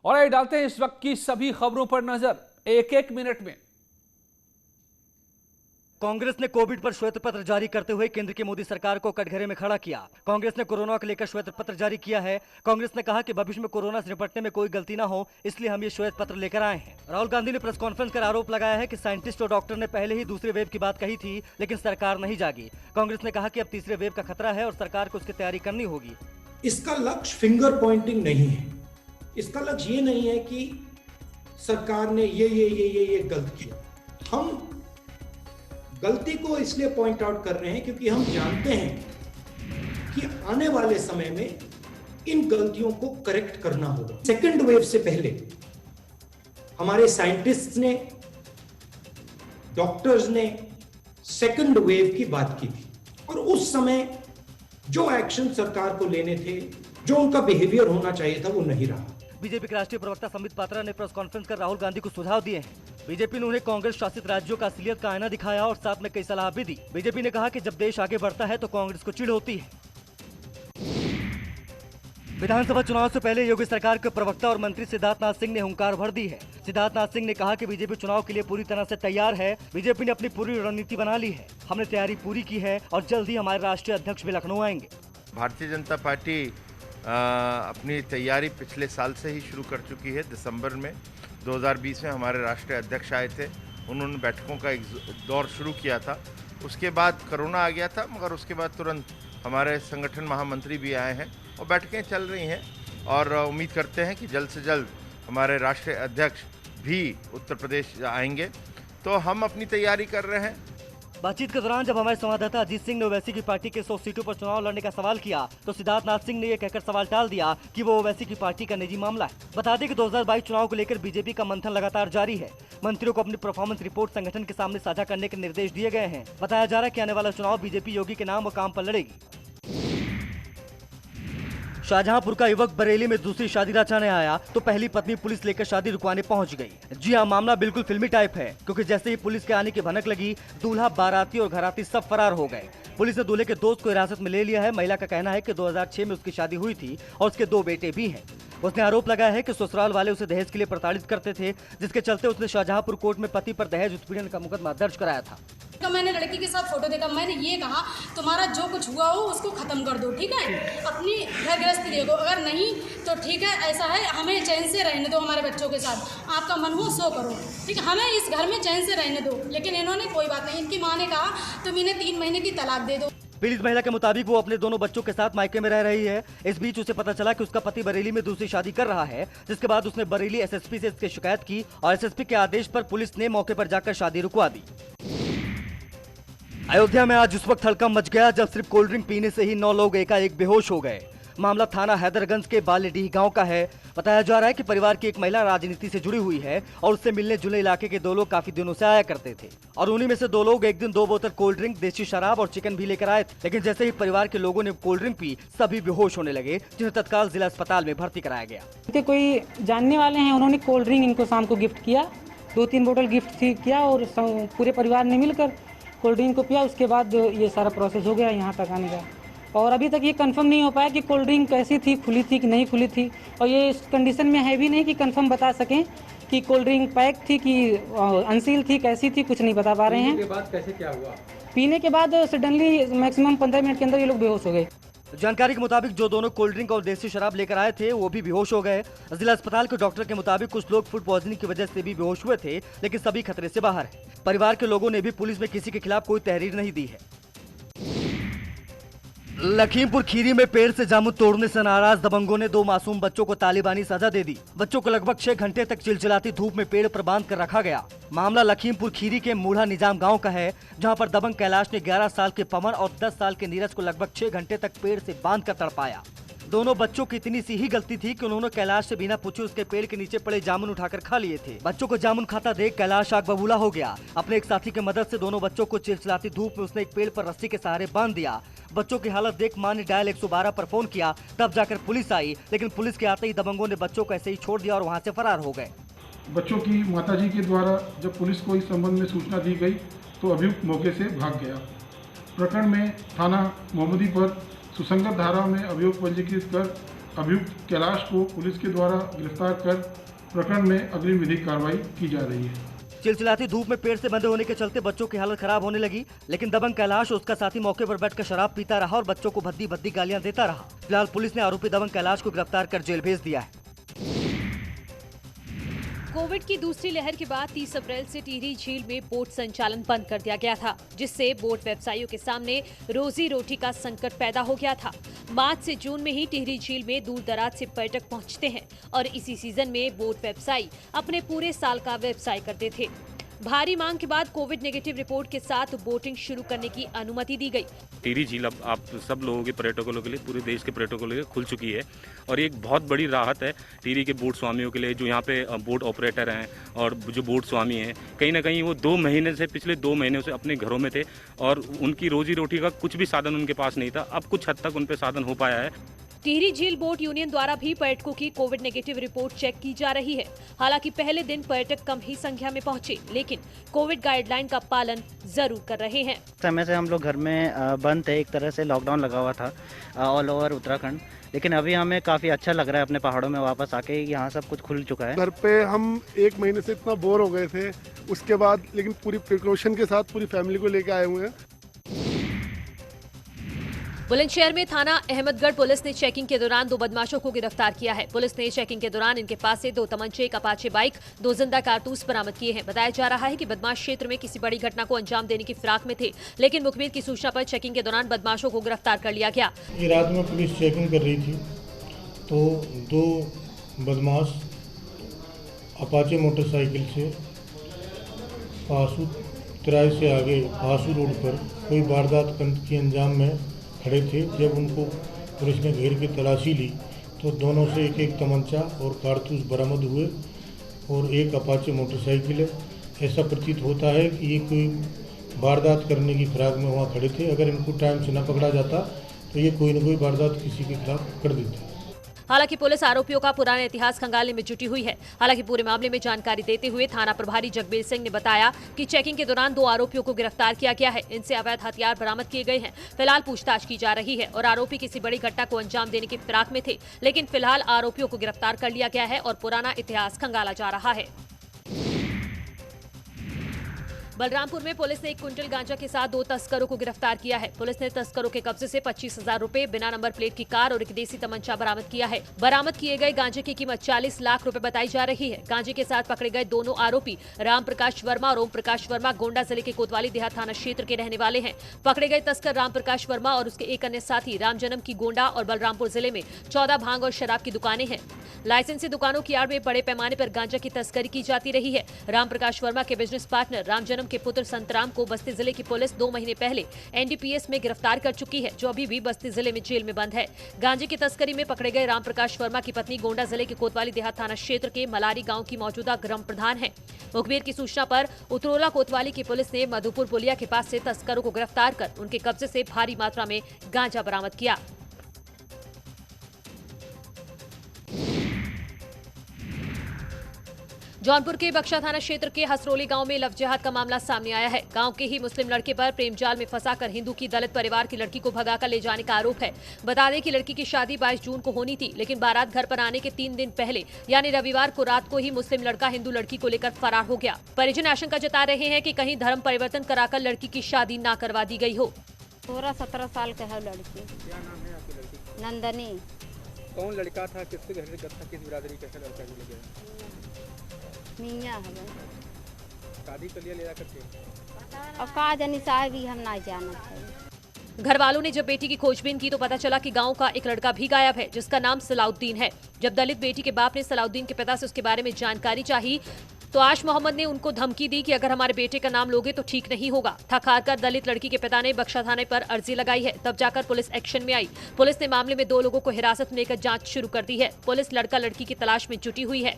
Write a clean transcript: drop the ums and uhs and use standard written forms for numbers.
और आइए डालते हैं इस वक्त की सभी खबरों पर नजर एक एक मिनट में। कांग्रेस ने कोविड पर श्वेत पत्र जारी करते हुए केंद्र की मोदी सरकार को कटघरे में खड़ा किया। कांग्रेस ने कोरोना को लेकर श्वेत पत्र जारी किया है। कांग्रेस ने कहा कि भविष्य में कोरोना से निपटने में कोई गलती ना हो, इसलिए हम ये श्वेत पत्र लेकर आए हैं। राहुल गांधी ने प्रेस कॉन्फ्रेंस कर आरोप लगाया है कि साइंटिस्ट और डॉक्टर ने पहले ही दूसरे वेव की बात कही थी, लेकिन सरकार नहीं जागी। कांग्रेस ने कहा कि अब तीसरे वेव का खतरा है और सरकार को उसकी तैयारी करनी होगी। इसका लक्ष्य फिंगर पॉइंटिंग नहीं है। इसका लक्ष्य ये नहीं है कि सरकार ने ये गलत किया। हम गलती को इसलिए पॉइंट आउट कर रहे हैं क्योंकि हम जानते हैं कि आने वाले समय में इन गलतियों को करेक्ट करना होगा। सेकंड वेव से पहले हमारे साइंटिस्ट्स ने, डॉक्टर्स ने सेकंड वेव की बात की थी और उस समय जो एक्शन सरकार को लेने थे, जो उनका बिहेवियर होना चाहिए था, वो नहीं रहा। बीजेपी के राष्ट्रीय प्रवक्ता संबित पात्रा ने प्रेस कॉन्फ्रेंस कर राहुल गांधी को सुझाव दिए हैं। बीजेपी ने उन्हें कांग्रेस शासित राज्यों का असलियत का आईना दिखाया और साथ में कई सलाह भी दी। बीजेपी ने कहा कि जब देश आगे बढ़ता है तो कांग्रेस को चिढ़ होती है। विधानसभा चुनाव से पहले योगी सरकार के प्रवक्ता और मंत्री सिद्धार्थनाथ सिंह ने हुंकार भर दी है। सिद्धार्थनाथ सिंह ने कहा कि बीजेपी चुनाव के लिए पूरी तरह से तैयार है। बीजेपी ने अपनी पूरी रणनीति बना ली है। हमने तैयारी पूरी की है और जल्द ही हमारे राष्ट्रीय अध्यक्ष भी लखनऊ आएंगे। भारतीय जनता पार्टी अपनी तैयारी पिछले साल से ही शुरू कर चुकी है। दिसंबर में 2020 में हमारे राष्ट्रीय अध्यक्ष आए थे, उन्होंने बैठकों का एक दौर शुरू किया था। उसके बाद कोरोना आ गया था, मगर उसके बाद तुरंत हमारे संगठन महामंत्री भी आए हैं और बैठकें चल रही हैं और उम्मीद करते हैं कि जल्द से जल्द हमारे राष्ट्रीय अध्यक्ष भी उत्तर प्रदेश आएंगे। तो हम अपनी तैयारी कर रहे हैं। बातचीत के दौरान जब हमारे संवाददाता अजीत सिंह ने ओवैसी की पार्टी के 100 सीटों पर चुनाव लड़ने का सवाल किया तो सिद्धार्थनाथ सिंह ने यह कहकर सवाल टाल दिया कि वो ओवैसी की पार्टी का निजी मामला है। बता दें कि 2022 चुनाव को लेकर बीजेपी का मंथन लगातार जारी है। मंत्रियों को अपनी परफॉर्मेंस रिपोर्ट संगठन के सामने साझा करने के निर्देश दिए गए हैं। बताया जा रहा है कि आने वाला चुनाव बीजेपी योगी के नाम और काम पर लड़ेगी। शाहजहांपुर का युवक बरेली में दूसरी शादी रचाने आया तो पहली पत्नी पुलिस लेकर शादी रुकवाने पहुंच गई। जी हां, मामला बिल्कुल फिल्मी टाइप है, क्योंकि जैसे ही पुलिस के आने की भनक लगी, दूल्हा, बाराती और घराती सब फरार हो गए। पुलिस ने दूल्हे के दोस्त को हिरासत में ले लिया है। महिला का कहना है कि 2006 में उसकी शादी हुई थी और उसके 2 बेटे भी हैं। उसने आरोप लगाया है कि ससुराल वाले उसे दहेज के लिए प्रताड़ित करते थे, जिसके चलते उसने शाहजहांपुर कोर्ट में पति पर दहेज उत्पीड़न का मुकदमा दर्ज कराया था। तो मैंने लड़की के साथ फोटो देखा, मैंने ये कहा तुम्हारा जो कुछ हुआ हो उसको खत्म कर दो, ठीक है, अपनी घर गृहस्थी देखो, अगर नहीं तो ठीक है, ऐसा है, हमें चैन से रहने दो, हमारे बच्चों के साथ आपका मन हो सो करो, ठीक है, हमें इस घर में चैन से रहने दो। लेकिन इन्होंने कोई बात नहीं, इनकी माँ ने कहा तुम इन्हें 3 महीने की तलाक दे दो। पीड़ित महिला के मुताबिक वो अपने दोनों बच्चों के साथ मायके में रह रही है। इस बीच उसे पता चला कि उसका पति बरेली में दूसरी शादी कर रहा है, जिसके बाद उसने बरेली एसएसपी से इसकी शिकायत की और एसएसपी के आदेश पर पुलिस ने मौके पर जाकर शादी रुकवा दी। अयोध्या में आज उस वक्त हड़कंप मच गया जब सिर्फ कोल्ड ड्रिंक पीने से ही 9 लोग एकाएक बेहोश हो गए। मामला थाना हैदरगंज के बालेडीह गांव का है। बताया जा रहा है कि परिवार की एक महिला राजनीति से जुड़ी हुई है और उससे मिलने जुलने इलाके के 2 लोग काफी दिनों से आया करते थे और उन्हीं में से 2 लोग एक दिन 2 बोतल कोल्ड ड्रिंक, देसी शराब और चिकन भी लेकर आए थे। लेकिन जैसे ही परिवार के लोगों ने कोल्ड ड्रिंक पी, सभी बेहोश होने लगे, जिन्हें तत्काल जिला अस्पताल में भर्ती कराया गया। कोई जानने वाले हैं, उन्होंने कोल्ड ड्रिंक इनको शाम को गिफ्ट किया, 2-3 बोतल गिफ्ट किया और पूरे परिवार ने मिलकर कोल्ड ड्रिंक को पिया। उसके बाद ये सारा प्रोसेस हो गया यहाँ तक आने का, और अभी तक ये कंफर्म नहीं हो पाया कि कोल्ड ड्रिंक कैसी थी, खुली थी कि नहीं खुली थी, और ये इस कंडीशन में है भी नहीं कि कंफर्म बता सकें कि कोल्ड ड्रिंक पैक थी कि अनसील थी, कैसी थी, कुछ नहीं बता पा रहे हैं। पीने के बाद कैसे क्या हुआ? पीने के बाद सडनली मैक्सिमम 15 मिनट के अंदर ये लोग बेहोश हो गए। जानकारी के मुताबिक जो दोनों कोल्ड ड्रिंक और देसी शराब लेकर आए थे वो भी बेहोश हो गए। जिला अस्पताल के डॉक्टर के मुताबिक कुछ लोग फूड पॉइजनिंग की वजह से भी बेहोश हुए थे, लेकिन सभी खतरे से बाहर है। परिवार के लोगों ने भी पुलिस में किसी के खिलाफ कोई तहरीर नहीं दी है। लखीमपुर खीरी में पेड़ से जामुन तोड़ने से नाराज दबंगों ने 2 मासूम बच्चों को तालिबानी सजा दे दी। बच्चों को लगभग 6 घंटे तक चिलचिलाती धूप में पेड़ पर बांध कर रखा गया। मामला लखीमपुर खीरी के मूढ़ा निजाम गांव का है, जहां पर दबंग कैलाश ने 11 साल के पवन और 10 साल के नीरज को लगभग 6 घंटे तक पेड़ से बांध कर तड़पाया। दोनों बच्चों की इतनी सी ही गलती थी कि उन्होंने कैलाश से बिना पूछे उसके पेड़ के नीचे पड़े जामुन उठाकर खा लिए थे। बच्चों को जामुन खाता देख कैलाश आग बबूला हो गया। अपने एक साथी की मदद से दोनों बच्चों को चिलचिलाती धूप में उसने एक पेड़ पर रस्सी के सहारे बांध दिया। बच्चों की हालत देख मां ने डायल 112 पर फोन किया, तब जाकर पुलिस आई, लेकिन पुलिस के आते ही दबंगों ने बच्चों को ऐसे ही छोड़ दिया और वहाँ से फरार हो गए। बच्चों की माताजी के द्वारा जब पुलिस को इस संबंध में सूचना दी गई तो अभियुक्त मौके से भाग गया। प्रकरण में थाना मोहम्मदी पर सुसंगत धारा में अभियोग पंजीकृत कर अभियुक्त कैलाश को पुलिस के द्वारा गिरफ्तार कर प्रकरण में अग्रिम विधिक कार्रवाई की जा रही है। चिलचिलाती धूप में पेड़ से बंधे होने के चलते बच्चों की हालत खराब होने लगी, लेकिन दबंग कैलाश और उसका साथी मौके पर बैठकर शराब पीता रहा और बच्चों को भद्दी भद्दी गालियां देता रहा। फिलहाल पुलिस ने आरोपी दबंग कैलाश को गिरफ्तार कर जेल भेज दिया है। कोविड की दूसरी लहर के बाद 30 अप्रैल से टिहरी झील में बोट संचालन बंद कर दिया गया था, जिससे बोट व्यवसायियों के सामने रोजी रोटी का संकट पैदा हो गया था। मार्च से जून में ही टिहरी झील में दूर दराज से पर्यटक पहुंचते हैं और इसी सीजन में बोट व्यवसायी अपने पूरे साल का व्यवसाय करते थे। भारी मांग के बाद कोविड नेगेटिव रिपोर्ट के साथ बोटिंग शुरू करने की अनुमति दी गई। टिहरी झील अब आप सब लोगों के पर्यटकों के लिए, पूरे देश के पर्यटकों के लिए खुल चुकी है और एक बहुत बड़ी राहत है टिहरी के बोट स्वामियों के लिए, जो यहाँ पे बोट ऑपरेटर हैं और जो बोट स्वामी हैं। कहीं ना कहीं वो पिछले 2 महीने से अपने घरों में थे और उनकी रोजी रोटी का कुछ भी साधन उनके पास नहीं था। अब कुछ हद तक उन पे साधन हो पाया है। टिहरी झील बोट यूनियन द्वारा भी पर्यटकों की कोविड नेगेटिव रिपोर्ट चेक की जा रही है। हालांकि पहले दिन पर्यटक कम ही संख्या में पहुंचे, लेकिन कोविड गाइडलाइन का पालन जरूर कर रहे हैं। समय से हम लोग घर में बंद थे, एक तरह से लॉकडाउन लगा हुआ था ऑल ओवर उत्तराखंड, लेकिन अभी हमें काफ़ी अच्छा लग रहा है अपने पहाड़ों में वापस आके। यहाँ सब कुछ खुल चुका है। घर पे हम 1 महीने से इतना बोर हो गए थे, उसके बाद लेकिन पूरी प्रिकॉशन के साथ पूरी फैमिली को लेके आए हुए हैं। बुलंदशहर में थाना अहमदगढ़ पुलिस ने चेकिंग के दौरान 2 बदमाशों को गिरफ्तार किया है। पुलिस ने चेकिंग के दौरान इनके पास से 2 तमंचे, एक अपाचे बाइक, 2 जिंदा कारतूस बरामद किए हैं। बताया जा रहा है कि बदमाश क्षेत्र में किसी बड़ी घटना को अंजाम देने की फिराक में थे, लेकिन मुखबिर की सूचना पर चेकिंग के दौरान बदमाशों को गिरफ्तार कर लिया गया। ये रात में पुलिस चेकिंग कर रही थी तो 2 बदमाश अपाचे मोटरसाइकिल से पासू तिराई से आगे पासू रोड पर कोई वारदात के अंजाम में खड़े थे। जब उनको पुलिस ने घेर के तलाशी ली तो दोनों से एक तमंचा और कारतूस बरामद हुए और एक अपाचे मोटरसाइकिल है। ऐसा प्रतीत होता है कि ये कोई वारदात करने की फिराक में वहाँ खड़े थे। अगर इनको टाइम से न पकड़ा जाता तो ये कोई न कोई वारदात किसी के खिलाफ कर देते। हालांकि पुलिस आरोपियों का पुराना इतिहास खंगालने में जुटी हुई है। हालांकि पूरे मामले में जानकारी देते हुए थाना प्रभारी जगबीर सिंह ने बताया कि चेकिंग के दौरान 2 आरोपियों को गिरफ्तार किया गया है। इनसे अवैध हथियार बरामद किए गए हैं। फिलहाल पूछताछ की जा रही है और आरोपी किसी बड़ी घटना को अंजाम देने की फिराक में थे, लेकिन फिलहाल आरोपियों को गिरफ्तार कर लिया गया है और पुराना इतिहास खंगाला जा रहा है। बलरामपुर में पुलिस ने 1 क्विंटल गांजा के साथ 2 तस्करों को गिरफ्तार किया है। पुलिस ने तस्करों के कब्जे से 25,000 रुपए, बिना नंबर प्लेट की कार और एक देसी तमंचा बरामद किया है। बरामद किए गए गांजे की कीमत 40 लाख रुपए बताई जा रही है। गांजे के साथ पकड़े गए दोनों आरोपी राम प्रकाश वर्मा और ओम प्रकाश वर्मा गोंडा जिले के कोतवाली देहात थाना क्षेत्र के रहने वाले हैं। पकड़े गए तस्कर राम प्रकाश वर्मा और उसके एक अन्य साथी राम जन्म की गोंडा और बलरामपुर जिले में 14 भांग और शराब की दुकानें हैं। लाइसेंसी दुकानों की आड़ में बड़े पैमाने पर गांजा की तस्करी की जाती रही है। राम प्रकाश वर्मा के बिजनेस पार्टनर राम जन्म के पुत्र संतराम को बस्ती जिले की पुलिस 2 महीने पहले एनडीपीएस में गिरफ्तार कर चुकी है, जो अभी भी बस्ती जिले में जेल में बंद है। गांजे की तस्करी में पकड़े गए राम प्रकाश वर्मा की पत्नी गोंडा जिले के कोतवाली देहात थाना क्षेत्र के मलारी गांव की मौजूदा ग्राम प्रधान है। मुखबिर की सूचना पर उतरोला कोतवाली की पुलिस ने मधुपुर पुलिया के पास से तस्करों को गिरफ्तार कर उनके कब्जे से भारी मात्रा में गांजा बरामद किया। जौनपुर के बख्शा थाना क्षेत्र के हसरोली गांव में लव जिहाद का मामला सामने आया है। गांव के ही मुस्लिम लड़के पर प्रेम जाल में फंसाकर हिंदू की दलित परिवार की लड़की को भगाकर ले जाने का आरोप है। बता दें कि लड़की की शादी 22 जून को होनी थी, लेकिन बारात घर पर आने के 3 दिन पहले यानी रविवार को रात को ही मुस्लिम लड़का हिंदू लड़की को लेकर फरार हो गया। परिजन आशंका जता रहे हैं कि कहीं धर्म परिवर्तन कराकर लड़की की शादी न करवा दी गई हो। 16-17 साल का है लड़की। क्या नाम है आपकी लड़की? नंदनी। कौन लड़का था, किसके घर से था, किस बिरादरी का लड़का मिल गया? मियाँ है। शादी कर लिया ले जाकर? अब का जानी साहब ही हम ना जानत है। घर वालों ने जब बेटी की खोजबीन की तो पता चला कि गांव का एक लड़का भी गायब है, जिसका नाम सलाउद्दीन है। जब दलित बेटी के बाप ने सलाउद्दीन के पिता से उसके बारे में जानकारी चाही तो आश मोहम्मद ने उनको धमकी दी कि अगर हमारे बेटे का नाम लोगे तो ठीक नहीं होगा। थक हार कर दलित लड़की के पिता ने बख्शा थाने पर अर्जी लगाई है। तब जाकर पुलिस एक्शन में आई। पुलिस ने मामले में 2 लोगों को हिरासत में लेकर जांच शुरू कर दी है। पुलिस लड़का लड़की की तलाश में जुटी हुई है।